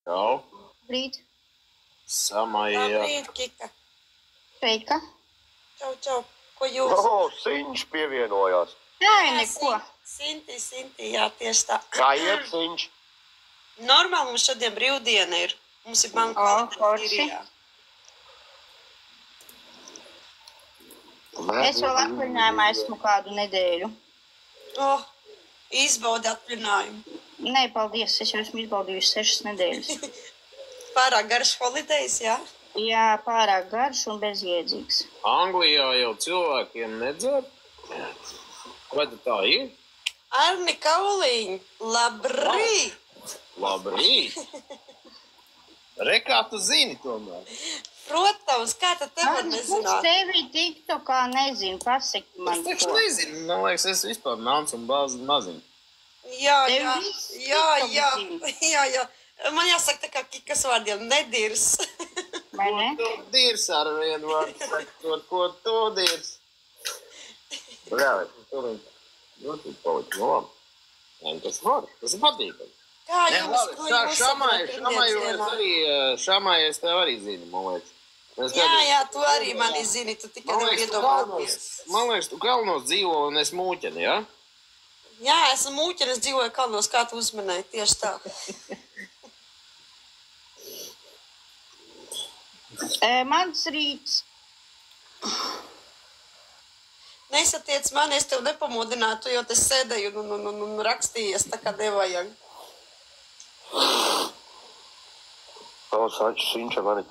Čau. Brīt. Samajā. Labrīt, Kika. Sveika. Čau. Ko jūs? Siņš pievienojās. Nē, neko. Sinti, jā, tieši tā. Kā iet, Siņš? Normāli mums šodien brīvdiena ir. Mums ir banka forši. Es vēl atvaļinājumā esmu kādu nedēļu. Izbaudi atvaļinājumu. Nē, paldies, es jau esmu izbaudījusi 6 nedēļas. Pārāk garš holidays, jā? Jā, pārāk garš un bezjēdzīgs. Anglijā jau cilvēkiem nedzer? Vai tā ir? Arni Kauliņ, labrīt! Labrīt! Re, kā tu zini tomēr? Protams, kā tad te var Es nezināt? tevi TikTokā nezinu, pasaki man Es taču ko. nezinu, man liekas, es vispār nācu un bāzi maziņu. Jā. Tev viss Jā. Man jāsaka tā kā Kikas vārdiem, nedirs. Vai ne? Tu dirs ar vienu vārdu sakot, ko tu dirs? Jā, tu paliki no labi. Jā, tas var, tas ir patīkami. Kā jums, ko jūs Šamai es tev arī zinu, man liekas. Jā, tu arī mani zini, tu tikai nevar iedomāties. Man liekas, tu kalnos dzīvo un es mūķeni, jā? Jā, esmu mūķeni, es dzīvoju kalnos, kā tu uzmanēji, tieši tā. Mans rīts. Nesatiec mani, es tev nepamodinātu, jo es sēdēju un rakstījies tā kā nevajag. Siņš ar mani